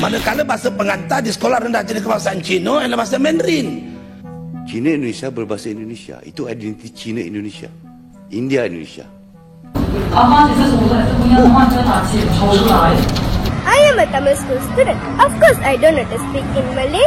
Manakala bahasa pengantar di sekolah rendah tinggi kebangsaan Cina adalah bahasa Mandarin. Cina Indonesia berbahasa Indonesia. Itu identiti Cina Indonesia. India Indonesia. I am a Tamil school student. Of course, I don't know to speak in Malay.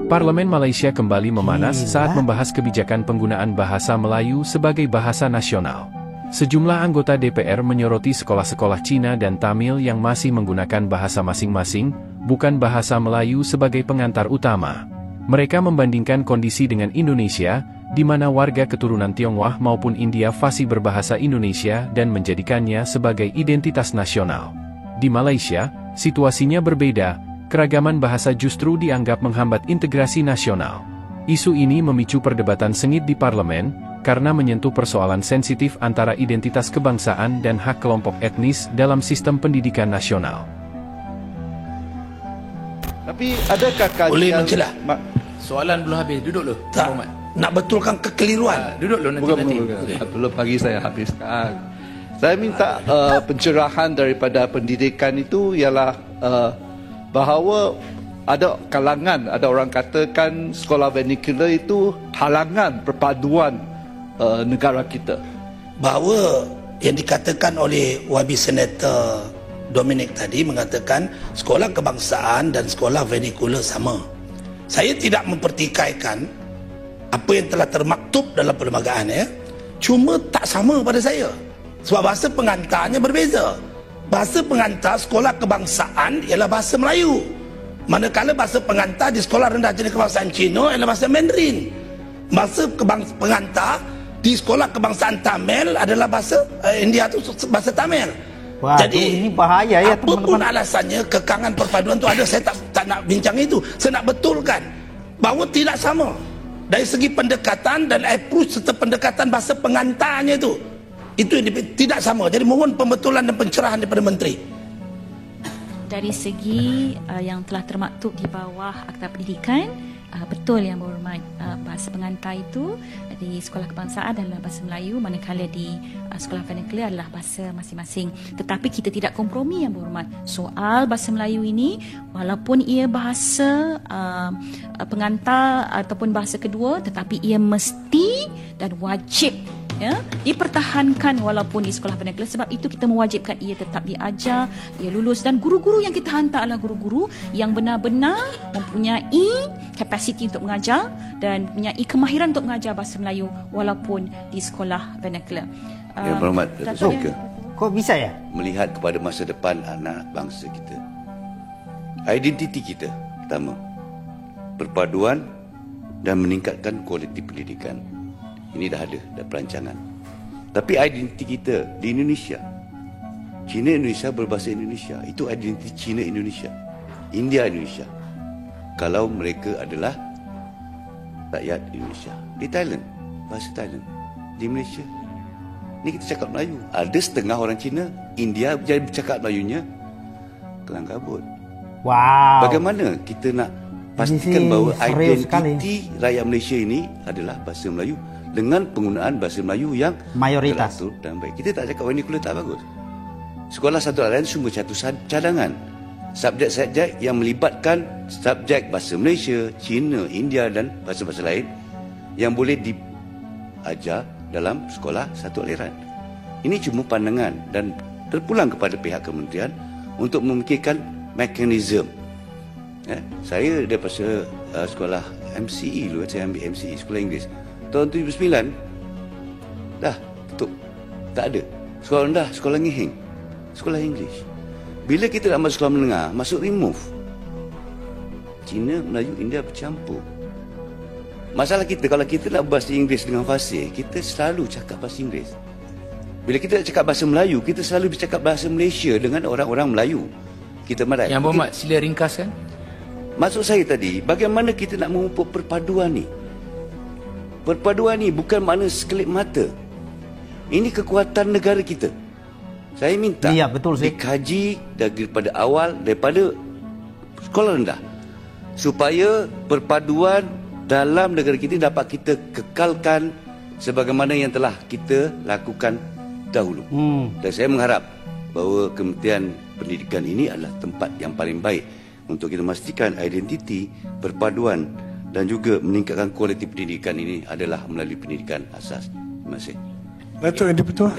Parlemen Malaysia kembali memanas saat membahas kebijakan penggunaan bahasa Melayu sebagai bahasa nasional. Sejumlah anggota DPR menyoroti sekolah-sekolah Cina dan Tamil yang masih menggunakan bahasa masing-masing, bukan bahasa Melayu sebagai pengantar utama. Mereka membandingkan kondisi dengan Indonesia, di mana warga keturunan Tionghoa maupun India fasih berbahasa Indonesia dan menjadikannya sebagai identitas nasional. Di Malaysia, situasinya berbeda. Keragaman bahasa justru dianggap menghambat integrasi nasional. Isu ini memicu perdebatan sengit di parlemen, karena menyentuh persoalan sensitif antara identitas kebangsaan dan hak kelompok etnis dalam sistem pendidikan nasional. Tapi adakah kajian... Boleh mencelah? Soalan belum habis, duduk dulu. Tak, nak betulkan kekeliruan. Duduk dulu nanti. Belum bagi saya habiskan. Saya minta pencerahan daripada pendidikan itu ialah... bahawa ada kalangan, ada orang katakan sekolah vernacular itu halangan perpaduan negara kita. Bahawa yang dikatakan oleh YB Senator Dominic tadi mengatakan sekolah kebangsaan dan sekolah vernacular sama. Saya tidak mempertikaikan apa yang telah termaktub dalam perlembagaan, cuma tak sama pada saya. Sebab bahasa pengantarnya berbeza. Bahasa pengantar sekolah kebangsaan ialah bahasa Melayu. Manakala bahasa pengantar di sekolah rendah tinggi kebangsaan Cina ialah bahasa Mandarin. Bahasa pengantar di sekolah kebangsaan Tamil adalah bahasa India itu bahasa Tamil. Wah, jadi ini bahaya ya teman-teman. Apapun alasannya kekangan perpaduan itu ada, saya tak nak bincang itu. Saya nak betulkan bahawa tidak sama dari segi pendekatan dan approach serta pendekatan bahasa pengantarnya itu. Itu tidak sama. Jadi mohon pembetulan dan pencerahan daripada Menteri. Dari segi yang telah termaktub di bawah Akta Pendidikan, betul yang berhormat, bahasa pengantar itu di sekolah kebangsaan adalah bahasa Melayu, manakala di sekolah vernacular adalah bahasa masing-masing. Tetapi kita tidak kompromi yang berhormat. Soal bahasa Melayu ini, walaupun ia bahasa pengantar ataupun bahasa kedua, tetapi ia mesti dan wajib dipertahankan walaupun di sekolah vernacular. Sebab itu kita mewajibkan ia tetap diajar, ia lulus, dan guru-guru yang kita hantar adalah guru-guru yang benar-benar mempunyai kapasiti untuk mengajar dan mempunyai kemahiran untuk mengajar bahasa Melayu walaupun di sekolah vernacular. Yang berhormat, Speaker, kok bisa ya? melihat kepada masa depan anak bangsa kita, identiti kita pertama, perpaduan dan meningkatkan kualiti pendidikan. Ini dah ada, dah perancangan. Tapi identiti kita di Indonesia, Cina Indonesia berbahasa Indonesia, itu identiti Cina Indonesia, India Indonesia. Kalau mereka adalah rakyat Indonesia. Di Thailand, bahasa Thailand. Di Malaysia, ni kita cakap Melayu. Ada setengah orang Cina, India jadi bercakap Melayunya kelang kabut. Wow. Bagaimana kita nak pastikan bahawa identiti rakyat Malaysia ini adalah bahasa Melayu dengan penggunaan bahasa Melayu yang mayoritas teratur dan baik. Kita tak cakap vernacular tak bagus. Sekolah satu lain sumber satu cadangan. Subjek-subjek yang melibatkan subjek bahasa Malaysia, Cina, India dan bahasa-bahasa lain yang boleh diajar dalam sekolah satu aliran. Ini cuma pandangan dan terpulang kepada pihak kementerian untuk memikirkan mekanisme. Saya daripada sekolah MCE dulu, saya ambil MCE, sekolah Inggeris. Tahun 79 dah tutup, tak ada sekolah rendah, sekolah ngeheng, sekolah English. Bila kita nak masuk sekolah menengah, masuk remove, Cina, Melayu, India bercampur. Masalah kita, kalau kita nak bahasa Inggeris dengan fasih, kita selalu cakap bahasa Inggeris. Bila kita nak cakap bahasa Melayu, kita selalu bercakap bahasa Malaysia dengan orang-orang Melayu. Kita marah. Yang berhormat, sila ringkaskan. Maksud saya tadi, bagaimana kita nak memupuk perpaduan ni? Perpaduan ni bukan makna sekelip mata. Ini kekuatan negara kita. Saya minta betul, dikaji daripada awal, daripada sekolah rendah, supaya perpaduan dalam negara kita dapat kita kekalkan sebagaimana yang telah kita lakukan dahulu. Dan saya mengharap bahawa Kementerian Pendidikan ini adalah tempat yang paling baik untuk kita memastikan identiti, perpaduan dan juga meningkatkan kualiti pendidikan ini adalah melalui pendidikan asas. Terima kasih. Datuk yang di-Pertua.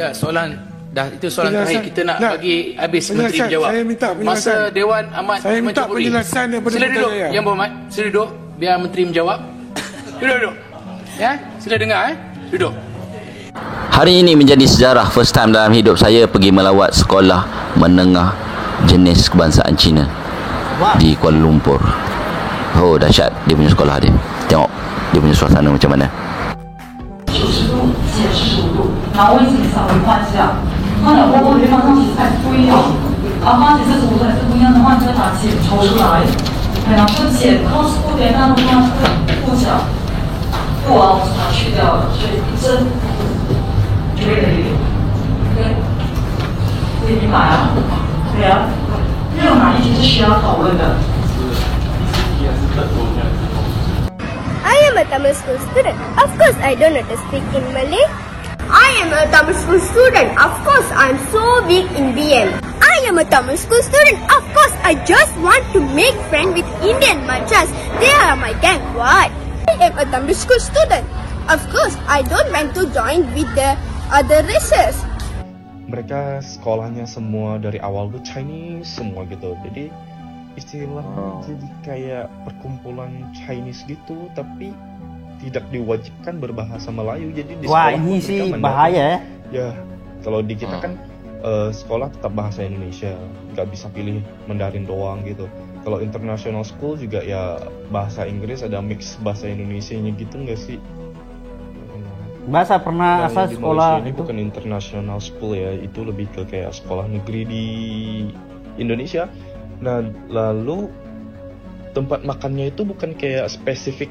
Dah, itu soalan terakhir. Kita nak bagi habis Menteri menjawab. Saya minta penjelasan. Masa Dewan Amat Saya minta mencuburi. penjelasan daripada Sila duduk, Putrajaya. Yang Berhormat. Sila duduk, biar Menteri menjawab. Duduk. Ya, sila dengar. Duduk. Hari ini menjadi sejarah first time dalam hidup saya pergi melawat sekolah menengah jenis kebangsaan Cina di Kuala Lumpur. Oh, dahsyat dia punya sekolah dia. Tengok dia punya suasana macam mana. 90度减15度，然后我已经稍微换下，换了过后对方上去才对了，然后发现这种还是不一样的话，就把剪抽出来，然后就剪靠触点那种方式不讲，不啊，我是把它去掉了，所以一针对了一点，对，可以明白啊？对啊，没有哪一题是需要讨论的。 I am a Tamil school student. Of course, I don't know to speak in Malay. I am a Tamil school student. Of course, I am so weak in BM. I am a Tamil school student. Of course, I just want to make friends with Indian Machas. They are my gang. What? I am a Tamil school student. Of course, I don't want to join with the other races. Mereka sekolahnya semua dari awal tuh Chinese semua gitu. Jadi istilahnya jadi kayak perkumpulan Chinese gitu, tapi tidak diwajibkan berbahasa Melayu. Jadi di Wah, sekolah ini mereka sih Mandarin. bahaya ya. Ya, kalau di kita kan sekolah tetap bahasa Indonesia, nggak bisa pilih Mandarin doang gitu. Kalau international school juga ya bahasa Inggris, ada mix bahasa Indonesianya gitu nggak sih? Bahasa pernah Nah, asal di sekolah Malaysia ini itu. bukan international school ya, itu lebih ke kayak sekolah negeri di Indonesia. Nah, lalu tempat makannya itu bukan kayak spesifik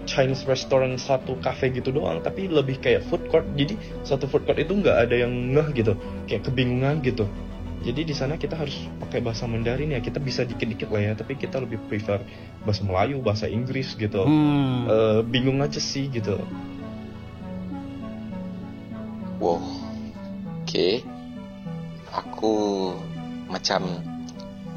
Chinese restaurant satu cafe gitu doang, tapi lebih kayak food court. Jadi satu food court itu nggak ada yang ngeh gitu, kayak kebingungan gitu. Jadi di sana kita harus pakai bahasa Mandarin ya. Kita bisa dikit-dikit lah ya, tapi kita lebih prefer bahasa Melayu, bahasa Inggris gitu. Bingung aja sih gitu. Wow, okay. Aku macam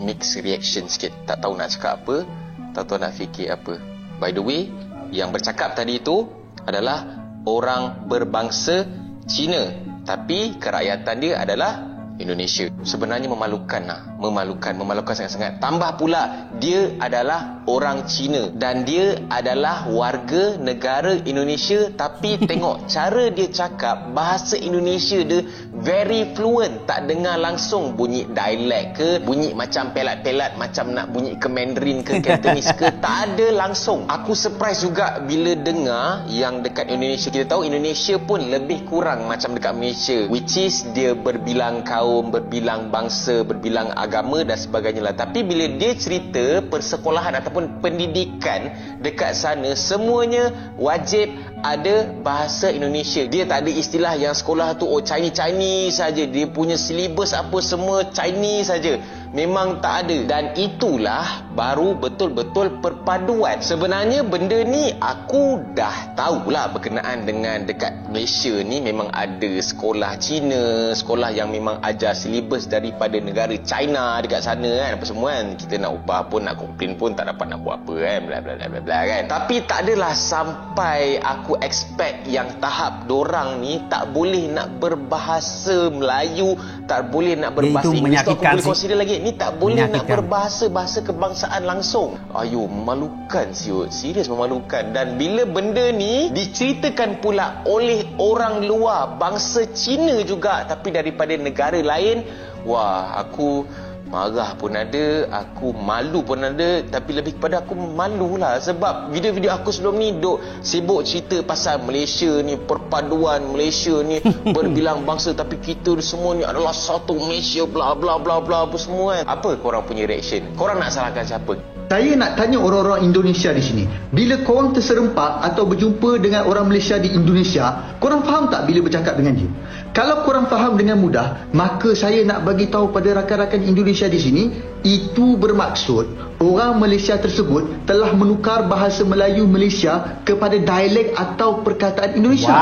mixed reaction sikit. Tak tahu nak cakap apa, tak tahu nak fikir apa. By the way, yang bercakap tadi itu adalah orang berbangsa Cina, tapi kerakyatan dia adalah Indonesia. Sebenarnya memalukan lah. Memalukan sangat-sangat. Tambah pula dia adalah orang Cina dan dia adalah warga negara Indonesia, tapi tengok cara dia cakap bahasa Indonesia dia very fluent. Tak dengar langsung bunyi dialect ke, bunyi macam pelat-pelat macam nak bunyi ke Mandarin ke Cantonese ke, tak ada langsung. Aku surprise juga bila dengar yang dekat Indonesia. Kita tahu Indonesia pun lebih kurang macam dekat Malaysia, which is dia berbilang kaum, berbilang bangsa, berbilang agama dan sebagainya lah. Tapi bila dia cerita persekolahan ataupun pendidikan dekat sana, semuanya wajib ada bahasa Indonesia. Dia tak ada istilah yang sekolah tu Chinese saja, dia punya silibus apa semua Chinese saja. Memang tak ada. Dan itulah baru betul-betul perpaduan. Sebenarnya benda ni aku dah tahulah berkenaan dengan dekat Malaysia ni memang ada sekolah Cina, sekolah yang memang ajar silibus daripada negara China dekat sana kan, apa semua kan. Kita nak ubah pun, nak komplain pun tak dapat nak buat apa kan, bla bla bla bla kan. Tapi tak adalah sampai aku expect yang tahap dorang ni tak boleh nak berbahasa Melayu, tak boleh nak berbahasa Inggeris. Tu aku boleh consider lagi. Ni tak boleh nak berbahasa kebangsaan langsung. Ayo, memalukan siut. Serius memalukan. Dan bila benda ni diceritakan pula oleh orang luar, bangsa Cina juga, tapi daripada negara lain, wah, aku marah pun ada, aku malu pun ada. Tapi lebih kepada aku malulah, sebab video-video aku sebelum ni duk sibuk cerita pasal Malaysia ni, perpaduan Malaysia ni berbilang bangsa, tapi kita semua ni adalah satu Malaysia, bla bla bla bla apa semua kan. Apa korang punya reaction? Korang nak salahkan siapa? Saya nak tanya orang-orang Indonesia di sini, bila korang terserempak atau berjumpa dengan orang Malaysia di Indonesia, korang faham tak bila bercakap dengan dia? Kalau korang faham dengan mudah, maka saya nak bagi tahu pada rakan-rakan Indonesia di sini, itu bermaksud orang Malaysia tersebut telah menukar bahasa Melayu Malaysia kepada dialek atau perkataan Indonesia.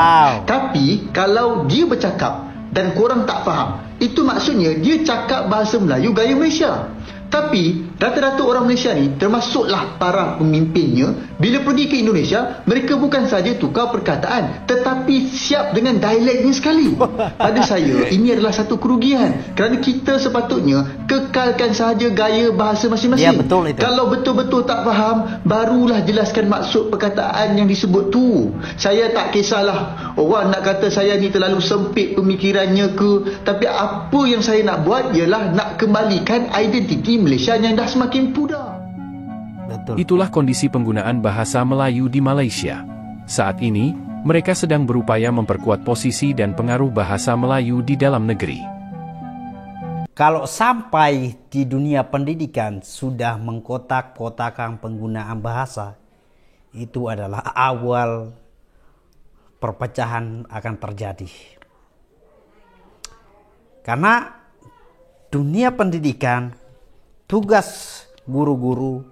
Tapi kalau dia bercakap dan korang tak faham, itu maksudnya dia cakap bahasa Melayu gaya Malaysia. Tapi rata-rata orang Malaysia ni, termasuklah para pemimpinnya, bila pergi ke Indonesia, mereka bukan saja tukar perkataan, tetapi siap dengan dialeknya sekali. Pada saya, ini adalah satu kerugian, kerana kita sepatutnya kekalkan sahaja gaya bahasa masing-masing. Ya, betul itu. Kalau betul-betul tak faham, barulah jelaskan maksud perkataan yang disebut tu. Saya tak kisahlah orang nak kata saya ni terlalu sempit pemikirannya ke, tapi apa yang saya nak buat ialah nak kembalikan identiti Malaysia yang dah semakin pudar. Itulah kondisi penggunaan bahasa Melayu di Malaysia. Saat ini, mereka sedang berupaya memperkuat posisi dan pengaruh bahasa Melayu di dalam negeri. Kalau sampai di dunia pendidikan sudah mengkotak-kotakan penggunaan bahasa, itu adalah awal perpecahan akan terjadi. Karena dunia pendidikan, tugas guru-guru,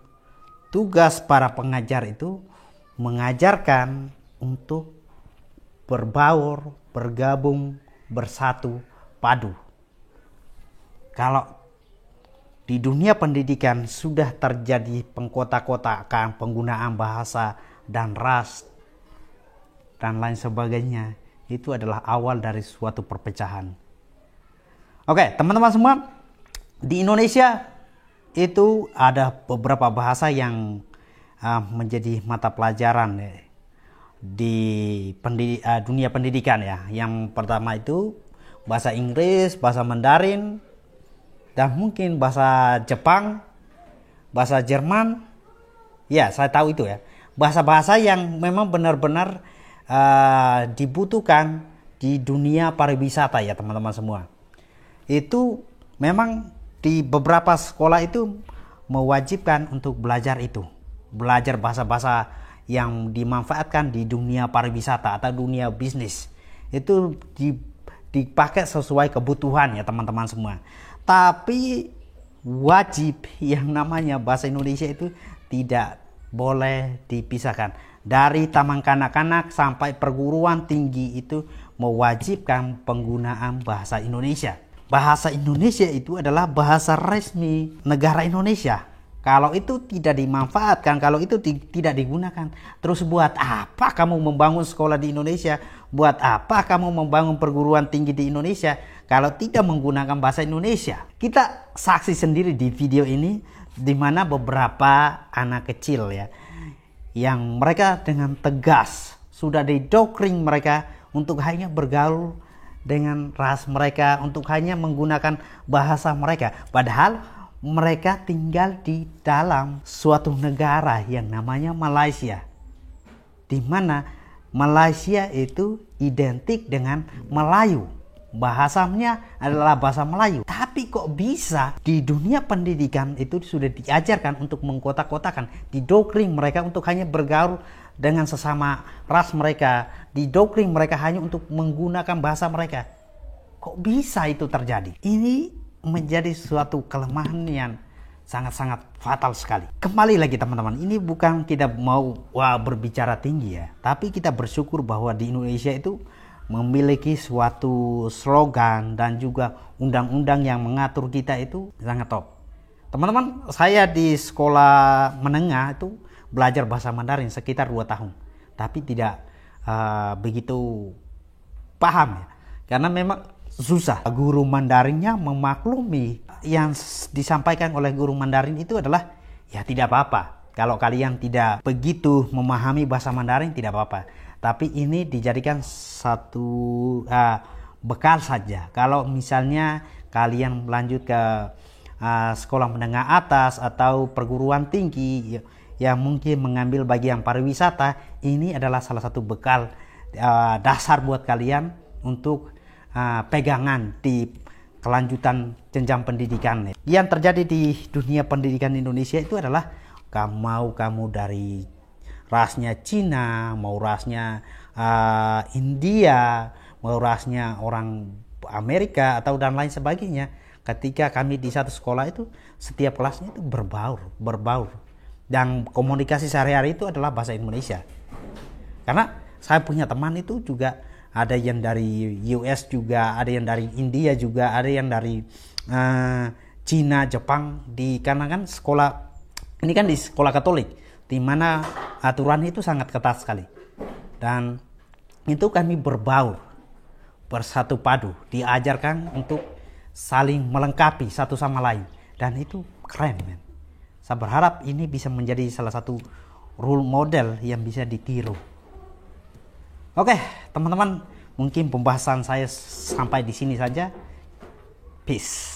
tugas para pengajar itu mengajarkan untuk berbaur, bergabung, bersatu, padu. Kalau di dunia pendidikan sudah terjadi pengkotak-kotakan penggunaan bahasa dan ras dan lain sebagainya, itu adalah awal dari suatu perpecahan. Oke, teman-teman semua, di Indonesia itu ada beberapa bahasa yang menjadi mata pelajaran di dunia pendidikan ya. Yang pertama itu bahasa Inggris, bahasa Mandarin, dan mungkin bahasa Jepang, bahasa Jerman. Ya, saya tahu itu ya. Bahasa-bahasa yang memang benar-benar dibutuhkan di dunia pariwisata ya teman-teman semua. Itu memang di beberapa sekolah itu mewajibkan untuk belajar itu. Belajar bahasa-bahasa yang dimanfaatkan di dunia pariwisata atau dunia bisnis. Itu dipakai sesuai kebutuhan ya teman-teman semua. Tapi wajib yang namanya bahasa Indonesia itu tidak boleh dipisahkan. Dari taman kanak-kanak sampai perguruan tinggi itu mewajibkan penggunaan bahasa Indonesia. Bahasa Indonesia itu adalah bahasa resmi negara Indonesia. Kalau itu tidak dimanfaatkan, kalau itu tidak digunakan, terus buat apa kamu membangun sekolah di Indonesia? Buat apa kamu membangun perguruan tinggi di Indonesia kalau tidak menggunakan bahasa Indonesia? Kita saksi sendiri di video ini, di mana beberapa anak kecil ya, yang mereka dengan tegas sudah didoktrin mereka untuk hanya bergaul dengan ras mereka, untuk hanya menggunakan bahasa mereka. Padahal mereka tinggal di dalam suatu negara yang namanya Malaysia, di mana Malaysia itu identik dengan Melayu. Bahasanya adalah bahasa Melayu. Tapi kok bisa di dunia pendidikan itu sudah diajarkan untuk mengkotak-kotakan, didoktrin mereka untuk hanya bergaul dengan sesama ras mereka, didoktrin mereka hanya untuk menggunakan bahasa mereka. Kok bisa itu terjadi? Ini menjadi suatu kelemahan yang sangat-sangat fatal sekali. Kembali lagi teman-teman, ini bukan kita mau berbicara tinggi ya, tapi kita bersyukur bahwa di Indonesia itu memiliki suatu slogan dan juga undang-undang yang mengatur kita itu sangat top. Teman-teman, saya di sekolah menengah itu belajar bahasa Mandarin sekitar 2 tahun, tapi tidak begitu paham ya, karena memang susah. Guru Mandarinnya memaklumi yang disampaikan oleh guru Mandarin itu adalah ya tidak apa-apa. Kalau kalian tidak begitu memahami bahasa Mandarin tidak apa-apa. Tapi ini dijadikan satu bekal saja. Kalau misalnya kalian lanjut ke sekolah menengah atas atau perguruan tinggi yang mungkin mengambil bagian pariwisata, ini adalah salah satu bekal dasar buat kalian untuk pegangan di kelanjutan jenjang pendidikan. Yang terjadi di dunia pendidikan Indonesia itu adalah kamu dari rasnya Cina, mau rasnya India, mau rasnya orang Amerika atau dan lain sebagainya. Ketika kami di satu sekolah itu, setiap kelasnya itu berbaur. Dan komunikasi sehari-hari itu adalah bahasa Indonesia. Karena saya punya teman itu juga ada yang dari US juga, ada yang dari India juga, ada yang dari Cina, Jepang. Karena kan sekolah ini kan di sekolah Katolik, di mana aturan itu sangat ketat sekali. Dan itu kami berbaur, bersatu padu, diajarkan untuk saling melengkapi satu sama lain. Dan itu keren, men. Saya berharap ini bisa menjadi salah satu role model yang bisa ditiru. Oke, teman-teman, mungkin pembahasan saya sampai di sini saja. Peace.